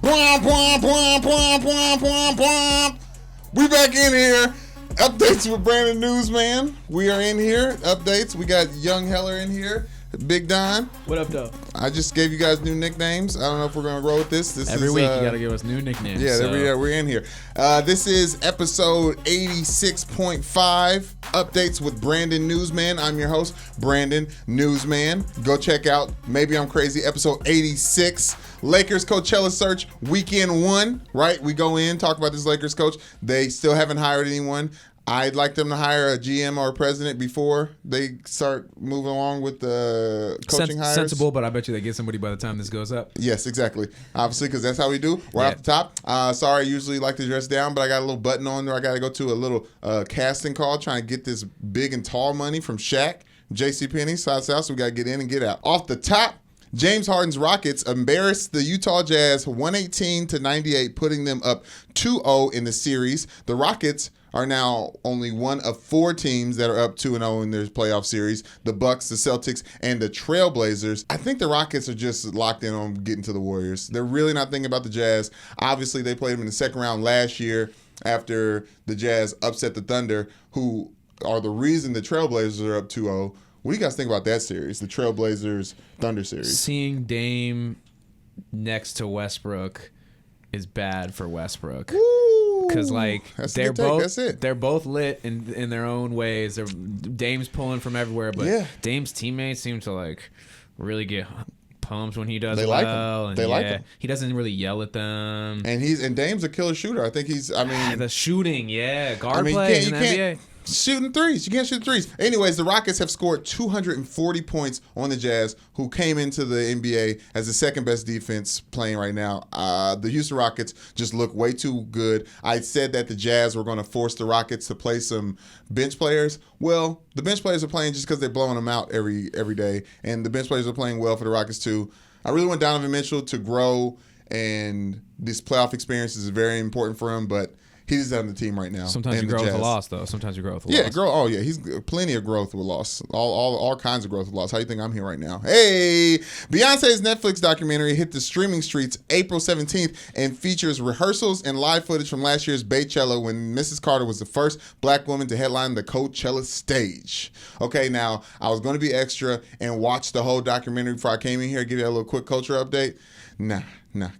Bwomp, bwomp, bwomp, bwomp, bwomp, bwomp, bwomp. We back in here. Updates with Brandon Newsman. We are in here. Updates. We got Young Heller in here. Big Don. What up, though? I just gave you guys new nicknames. I don't know if we're going to roll with this. Every week you got to give us new nicknames. Yeah, we're in here. This is episode 86.5, Updates with Brandon Newsman. I'm your host, Brandon Newsman. Go check out Maybe I'm Crazy, episode 86. Lakers Coachella search, weekend one, right? We go in, talk about this Lakers coach. They still haven't hired anyone. I'd like them to hire a GM or a president before they start moving along with the coaching hires. Sensible, but I bet you they get somebody by the time this goes up. Yes, exactly. Obviously, because that's how we do. We're off the top. Sorry, I usually like to dress down, but I got a little button on there. I got to go to a little casting call trying to get this big and tall money from Shaq, JCPenney, South, so we got to get in and get out. Off the top, James Harden's Rockets embarrassed the Utah Jazz 118-98, putting them up 2-0 in the series. The Rockets are now only one of four teams that are up 2-0 in their playoff series. The Bucks, the Celtics, and the Trailblazers. I think the Rockets are just locked in on getting to the Warriors. They're really not thinking about the Jazz. Obviously, they played them in the second round last year after the Jazz upset the Thunder, who are the reason the Trailblazers are up 2-0. What do you guys think about that series, the Trailblazers Thunder series? Seeing Dame next to Westbrook is bad for Westbrook. Because they're both lit in their own ways. Dame's pulling from everywhere, but Dame's teammates seem to really get pumped when he does well. They like him. He doesn't really yell at them. And Dame's a killer shooter. I think he's. The shooting, guard play in the NBA. Shooting threes. You can't shoot threes. Anyways, the Rockets have scored 240 points on the Jazz, who came into the NBA as the second best defense playing right now. The Houston Rockets just look way too good. I said that the Jazz were going to force the Rockets to play some bench players. Well, the bench players are playing just because they're blowing them out every day, and the bench players are playing well for the Rockets too. I really want Donovan Mitchell to grow, and this playoff experience is very important for him, but he's on the team right now. Sometimes you grow with a loss, though. Sometimes you grow with a loss. Yeah, he's plenty of growth with loss. All kinds of growth with loss. How do you think I'm here right now? Hey, Beyonce's Netflix documentary hit the streaming streets April 17th and features rehearsals and live footage from last year's Coachella when Mrs. Carter was the first black woman to headline the Coachella stage. Okay, now, I was going to be extra and watch the whole documentary before I came in here, give you a little quick culture update. Nah,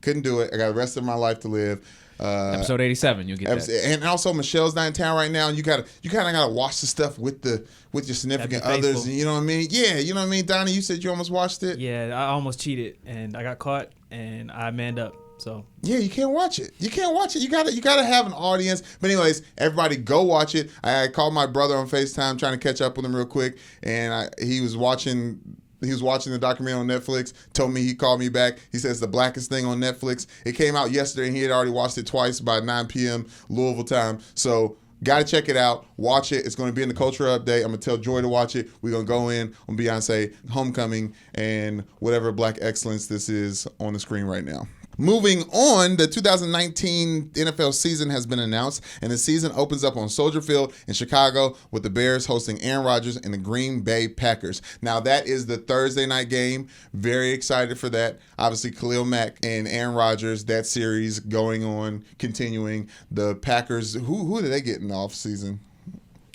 couldn't do it. I got the rest of my life to live. Episode 87, you'll get that. And also, Michelle's not in town right now. You kind of gotta watch the stuff with your significant others. You know what I mean? Yeah, you know what I mean. Donnie, you said you almost watched it. Yeah, I almost cheated and I got caught and I manned up. So yeah, you can't watch it. You gotta have an audience. But anyways, everybody go watch it. I called my brother on FaceTime trying to catch up with him real quick, and he was watching the documentary on Netflix, told me he called me back. He says the blackest thing on Netflix. It came out yesterday, and he had already watched it twice by 9 p.m. Louisville time. So got to check it out. Watch it. It's going to be in the Culture Update. I'm going to tell Joy to watch it. We're going to go in on Beyonce, Homecoming, and whatever black excellence this is on the screen right now. Moving on, the 2019 NFL season has been announced, and the season opens up on Soldier Field in Chicago with the Bears hosting Aaron Rodgers and the Green Bay Packers. Now, that is the Thursday night game. Very excited for that. Obviously, Khalil Mack and Aaron Rodgers, that series going on, continuing. The Packers, who did they get in the offseason?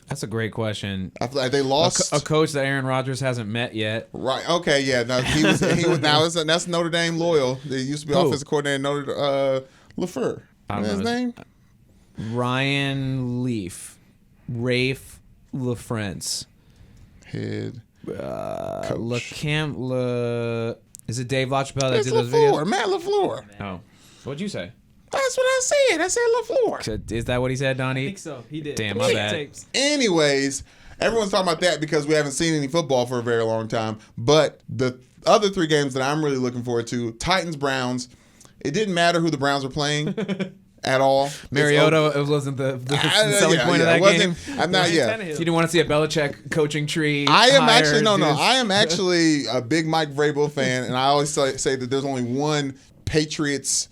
That's a great question. I feel like they lost a coach that Aaron Rodgers hasn't met yet. Right. Okay. Yeah. No. He was. Now that's Notre Dame loyal. They used to be offensive coordinator Notre LaFleur. What's his name? Ryan Leaf, Rafe LaFrance. Head coach. Is it Dave LaChapelle that did those videos? videos? Matt LaFleur. Oh, what'd you say? That's what I said. I said LaFleur. Is that what he said, Donnie? I think so. He did. Damn, my bad. Anyways, everyone's talking about that because we haven't seen any football for a very long time. But the other three games that I'm really looking forward to, Titans-Browns, it didn't matter who the Browns were playing at all. Mariota wasn't the selling point of that game. I'm not yet. You didn't want to see a Belichick coaching tree. I am actually a big Mike Vrabel fan, and I always say that there's only one Patriots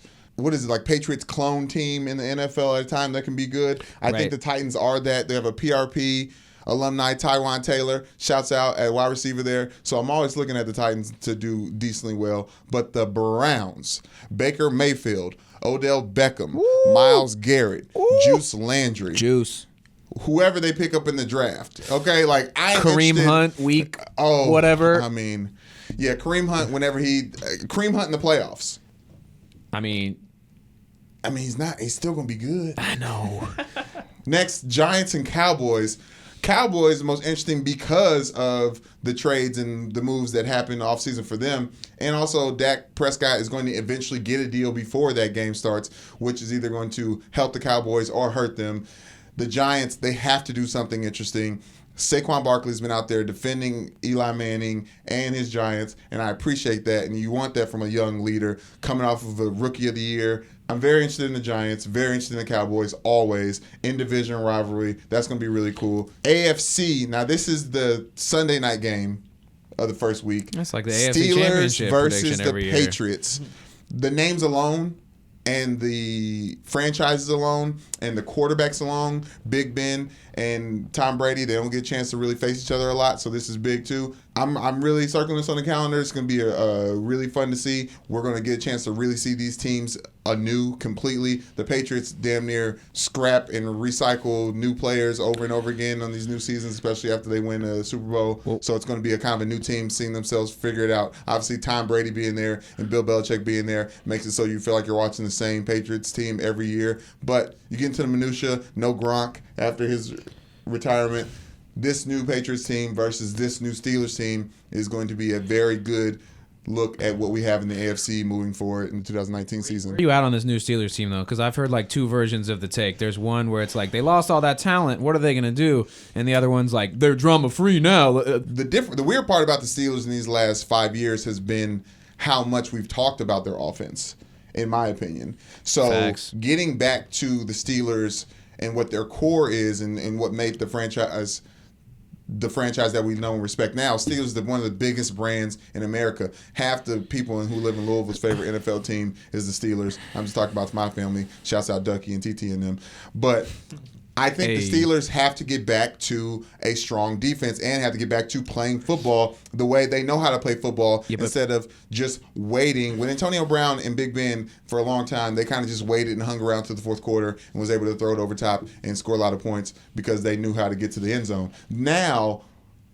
clone team in the NFL at a time that can be good. I think the Titans are that. They have a PRP alumni Tywan Taylor, shouts out at wide receiver there. So I'm always looking at the Titans to do decently well. But the Browns, Baker Mayfield, Odell Beckham, Myles Garrett, Juice Landry. Whoever they pick up in the draft. Okay, like Kareem Hunt, whatever. I mean, yeah, Kareem Hunt Kareem Hunt in the playoffs. I mean, he's still going to be good. I know. Next, Giants and Cowboys. Cowboys the most interesting because of the trades and the moves that happened offseason for them. And also, Dak Prescott is going to eventually get a deal before that game starts, which is either going to help the Cowboys or hurt them. The Giants, they have to do something interesting. Saquon Barkley's been out there defending Eli Manning and his Giants, and I appreciate that. And you want that from a young leader coming off of a Rookie of the Year. I'm very interested in the Giants, very interested in the Cowboys, always. In division rivalry, that's going to be really cool. AFC, now this is the Sunday night game of the first week. That's like the AFC Championship versus the every Patriots. The names alone and the franchises alone and the quarterbacks alone, Big Ben and Tom Brady, they don't get a chance to really face each other a lot, so this is big too. I'm really circling this on the calendar. It's going to be a really fun to see. We're going to get a chance to really see these teams anew completely. The Patriots damn near scrap and recycle new players over and over again on these new seasons, especially after they win a Super Bowl. So it's going to be a kind of a new team seeing themselves figure it out. Obviously, Tom Brady being there and Bill Belichick being there makes it so you feel like you're watching the same Patriots team every year. But you get into the minutia, no Gronk after his retirement. This new Patriots team versus this new Steelers team is going to be a very good look at what we have in the AFC moving forward in the 2019 season. Where are you out on this new Steelers team, though? Because I've heard like two versions of the take. There's one where it's like, they lost all that talent. What are they going to do? And the other one's like, they're drama-free now. The weird part about the Steelers in these last 5 years has been how much we've talked about their offense, in my opinion. So Facts. Getting back to the Steelers and what their core is and what made the franchise that we know and respect now. Steelers are one of the biggest brands in America. Half the people who live in Louisville's favorite NFL team is the Steelers. I'm just talking about my family. Shouts out Ducky and TT and them. But I think the Steelers have to get back to a strong defense and have to get back to playing football the way they know how to play football instead of just waiting. When Antonio Brown and Big Ben, for a long time, they kind of just waited and hung around to the fourth quarter and was able to throw it over top and score a lot of points because they knew how to get to the end zone. Now,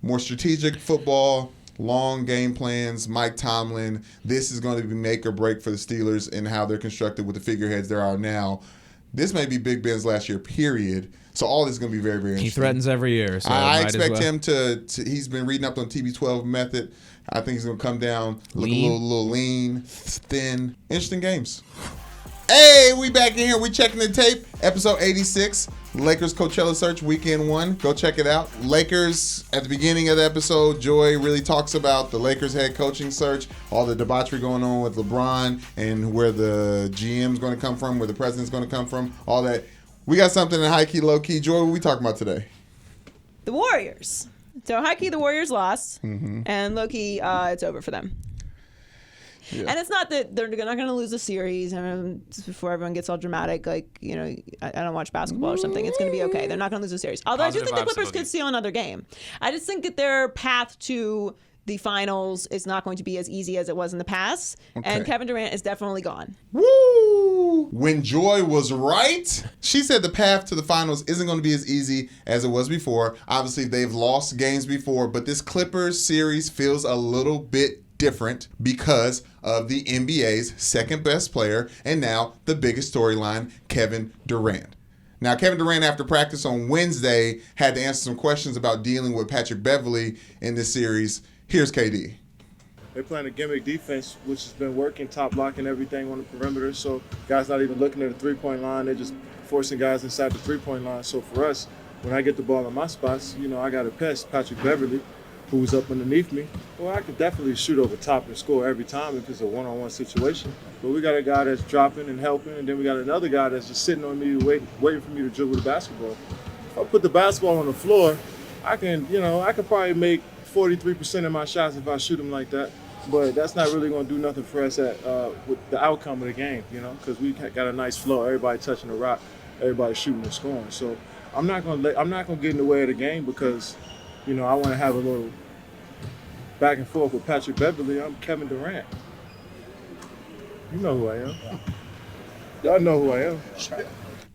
more strategic football, long game plans, Mike Tomlin. This is going to be make or break for the Steelers and how they're constructed with the figureheads there are now. This may be Big Ben's last year, period. So all this is going to be very, very interesting. He threatens every year. So I expect him to he's been reading up on TB12 method. I think he's going to come down, look a little lean, thin. Interesting games. Hey, we back in here. We checking the tape. Episode 86. Lakers Coachella Search Weekend 1. Go check it out. Lakers, at the beginning of the episode, Joy really talks about the Lakers head coaching search, all the debauchery going on with LeBron and where the GM's going to come from, where the president's going to come from, all that. We got something in high key, low key. Joy, what are we talking about today? The Warriors. So high key, the Warriors lost, and low key, it's over for them. Yeah. And it's not that they're not going to lose a series. Before everyone gets all dramatic, like, I don't watch basketball or something. It's going to be okay. They're not going to lose a series. Although I do think the Clippers could steal another game. I just think that their path to the finals is not going to be as easy as it was in the past. Okay. And Kevin Durant is definitely gone. Woo! When Joy was right, she said the path to the finals isn't going to be as easy as it was before. Obviously, they've lost games before, but this Clippers series feels a little bit different because of the NBA's second best player and now the biggest storyline, Kevin Durant. Now, Kevin Durant, after practice on Wednesday, had to answer some questions about dealing with Patrick Beverley in this series. Here's KD. They're playing a gimmick defense, which has been working, top blocking everything on the perimeter. So guys not even looking at the three-point line. They're just forcing guys inside the three-point line. So for us, when I get the ball in my spots, I got to pest Patrick Beverley, who's up underneath me. Well, I could definitely shoot over top and score every time if it's a one-on-one situation. But we got a guy that's dropping and helping, and then we got another guy that's just sitting on me waiting for me to dribble the basketball. If I put the basketball on the floor, I can probably make 43% of my shots if I shoot them like that. But that's not really going to do nothing for us with the outcome of the game, because we got a nice flow. Everybody touching the rock, everybody shooting and scoring. So I'm not gonna get in the way of the game because, I want to have a little back and forth with Patrick Beverly. I'm Kevin Durant. You know who I am. Y'all know who I am.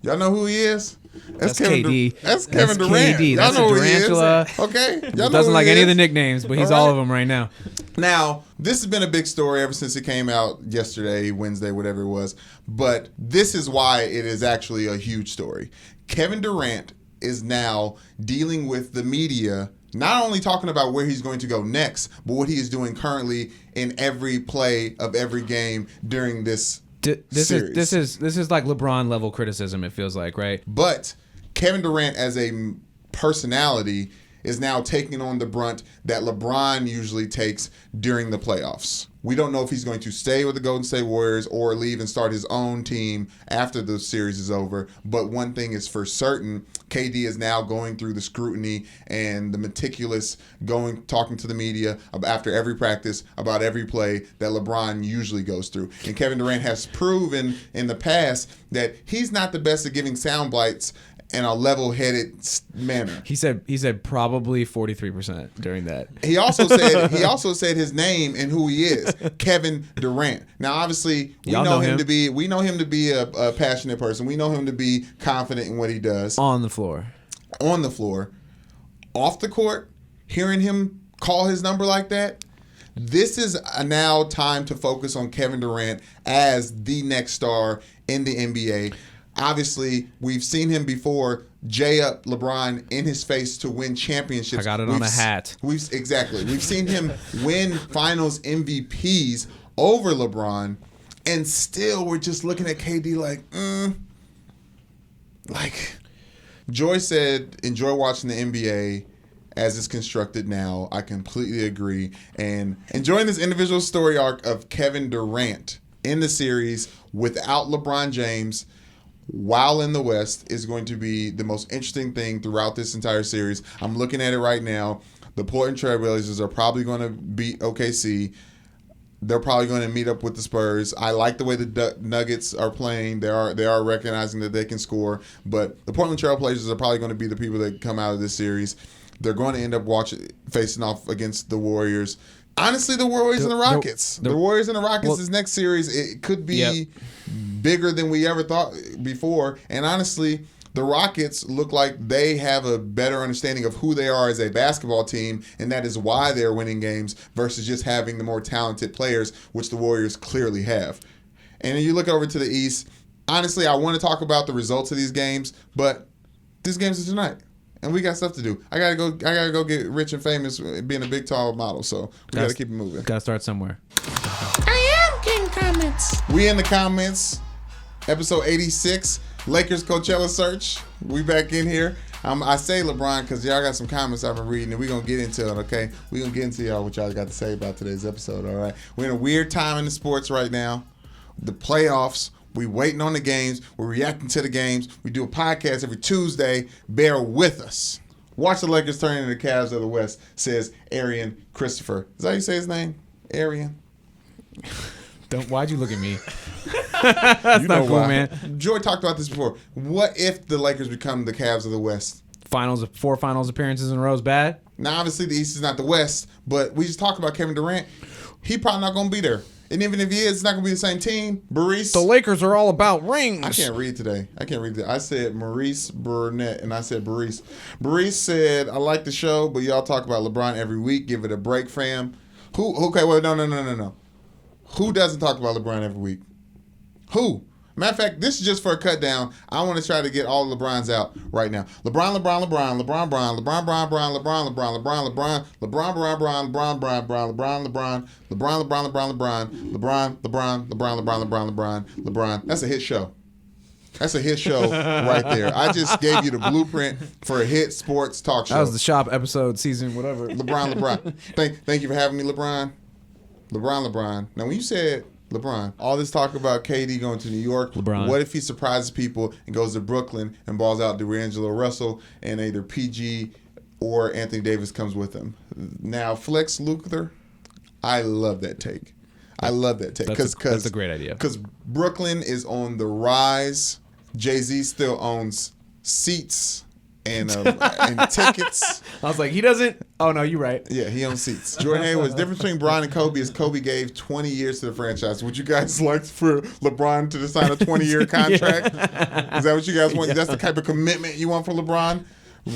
Y'all know who he is? That's KD. That's Kevin Durant. KD. Y'all That's know a who he is. Tarantula. Okay. Y'all know doesn't who like he any is. of the nicknames, but he's all of them right now. Now, this has been a big story ever since it came out yesterday, Wednesday, whatever it was. But this is why it is actually a huge story. Kevin Durant is now dealing with the media, not only talking about where he's going to go next, but what he is doing currently in every play of every game during this series. This is like LeBron level criticism, it feels like, right? But Kevin Durant as a personality is now taking on the brunt that LeBron usually takes during the playoffs. We don't know if he's going to stay with the Golden State Warriors or leave and start his own team after the series is over. But one thing is for certain, KD is now going through the scrutiny and the meticulous talking to the media after every practice about every play that LeBron usually goes through. And Kevin Durant has proven in the past that he's not the best at giving sound bites in a level-headed manner. He said probably 43% during that. He also said his name and who he is, Kevin Durant. Now, obviously, we know him to be a passionate person. We know him to be confident in what he does on the floor. Off the court, hearing him call his number like that. This is now time to focus on Kevin Durant as the next star in the NBA. Obviously, we've seen him before jay up LeBron in his face to win championships. I got it on a hat. We've seen him win finals MVPs over LeBron, and still we're just looking at KD like Joy said, enjoy watching the NBA as it's constructed now. I completely agree. And enjoying this individual story arc of Kevin Durant in the series without LeBron James while in the West is going to be the most interesting thing throughout this entire series. I'm looking at it right now. The Portland Trailblazers are probably going to beat OKC. They're probably going to meet up with the Spurs. I like the way the Nuggets are playing. They are recognizing that they can score. But the Portland Trailblazers are probably going to be the people that come out of this series. They're going to end up facing off against the Warriors. Honestly, the Warriors and the Rockets. The Warriors and the Rockets, this next series, it could be bigger than we ever thought before. And honestly, the Rockets look like they have a better understanding of who they are as a basketball team, and that is why they're winning games versus just having the more talented players, which the Warriors clearly have. And then you look over to the East. Honestly, I want to talk about the results of these games, but these games are tonight. And we got stuff to do. I gotta go get rich and famous being a big tall model. So we gotta keep it moving. Gotta start somewhere. I am getting comments. We in the comments. Episode 86. Lakers Coachella search. We back in here. I say LeBron because y'all got some comments I've been reading, and we're going to get into it, okay? We're going to get into y'all what y'all got to say about today's episode, all right? We're in a weird time in the sports right now. The playoffs. We waiting on the games. We're reacting to the games. We do a podcast every Tuesday. Bear with us. Watch the Lakers turn into the Cavs of the West, says Arian Christopher. Is that how you say his name? Arian? Why'd you look at me? That's not cool, man. Joy talked about this before. What if the Lakers become the Cavs of the West? 4 finals appearances in a row is bad? Now, obviously, the East is not the West, but we just talked about Kevin Durant. He probably not going to be there. And even if he is, it's not going to be the same team. Maurice. The Lakers are all about rings. I can't read today. I said Maurice Burnett, and I said Maurice. Maurice said, I like the show, but y'all talk about LeBron every week. Give it a break, fam. Okay, well, no. Who doesn't talk about LeBron every week? Who? Matter of fact, this is just for a cut down. I want to try to get all the LeBrons out right now. LeBron, LeBron. That's a hit show. That's a hit show right there. I just gave you the blueprint for a hit sports talk show. That was the Shop episode, season, whatever. LeBron. Thank you for having me, LeBron. LeBron. Now, when you said LeBron, all this talk about KD going to New York, LeBron. What if he surprises people and goes to Brooklyn and balls out D'Angelo Russell and either PG or Anthony Davis comes with him? Now, Flex Luthor, I love that take. That's a great idea. Because Brooklyn is on the rise. Jay-Z still owns seats and tickets. I was like, he doesn't. Oh no, you're right. Yeah, he owns seats. Jordan Hayward. The difference between LeBron and Kobe is Kobe gave 20 years to the franchise. Would you guys like for LeBron to sign a 20-year contract? Is that what you guys want? Yeah. That's the type of commitment you want from LeBron?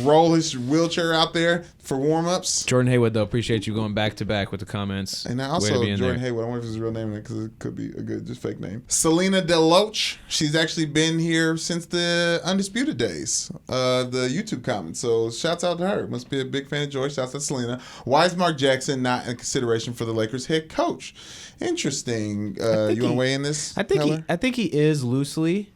Roll his wheelchair out there for warm-ups. Jordan Hayward, though, appreciate you going back to back with the comments. And also Jordan Hayward, I wonder if it's his real name because it could be a good, just fake name. Selena DeLoach, she's actually been here since the Undisputed days, the YouTube comments. So shouts out to her. Must be a big fan of Joy. Shouts out to Selena. Why is Mark Jackson not in consideration for the Lakers head coach? Interesting. You want to weigh in this? I think he is loosely.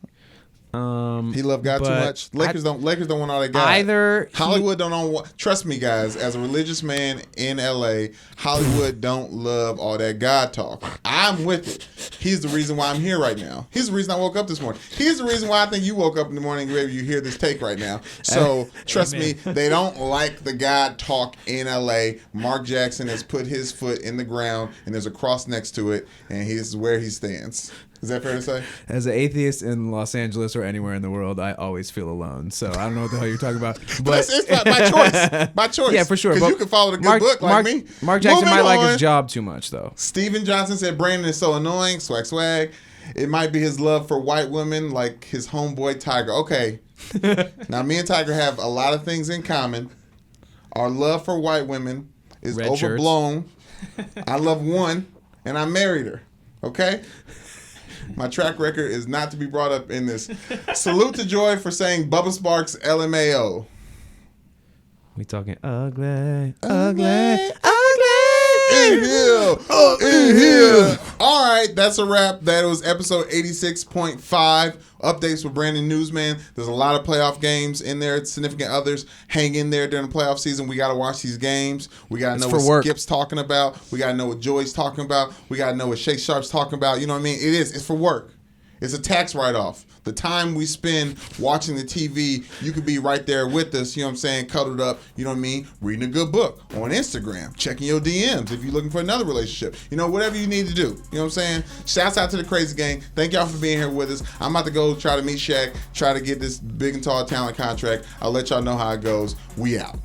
He loved God too much. Lakers don't want all that God. Either Hollywood don't own. Trust me, guys. As a religious man in LA, Hollywood don't love all that God talk. I'm with it. He's the reason why I'm here right now. He's the reason I woke up this morning. He's the reason why I think you woke up in the morning. Maybe you hear this take right now. So trust me, they don't like the God talk in LA. Mark Jackson has put his foot in the ground, and there's a cross next to it, and he's where he stands. Is that fair to say? As an atheist in Los Angeles or anywhere in the world, I always feel alone. So I don't know what the hell you're talking about. But it's not my choice. My choice. Yeah, for sure. Because you can follow the good book like me. Mark Jackson might like his job too much, though. Steven Johnson said Brandon is so annoying. Swag, swag. It might be his love for white women like his homeboy Tiger. Okay. Now, me and Tiger have a lot of things in common. Our love for white women is Red overblown. I love one, and I married her. Okay? My track record is not to be brought up in this. Salute to Joy for saying Bubba Sparks LMAO. We talking ugly. In here. In here. All right, that's a wrap. That was episode 86.5. Updates with Brandon Newsman. There's a lot of playoff games in there. Significant others hang in there during the playoff season. We got to watch these games. We got to know what Skip's talking about. We got to know what Joy's talking about. We got to know what Shake Sharp's talking about. You know what I mean? It's for work. It's a tax write-off. The time we spend watching the TV, you could be right there with us, you know what I'm saying, cuddled up, you know what I mean, reading a good book on Instagram, checking your DMs if you're looking for another relationship. You know, whatever you need to do. You know what I'm saying? Shouts out to the Crazy Gang. Thank y'all for being here with us. I'm about to go try to meet Shaq, try to get this big and tall talent contract. I'll let y'all know how it goes. We out.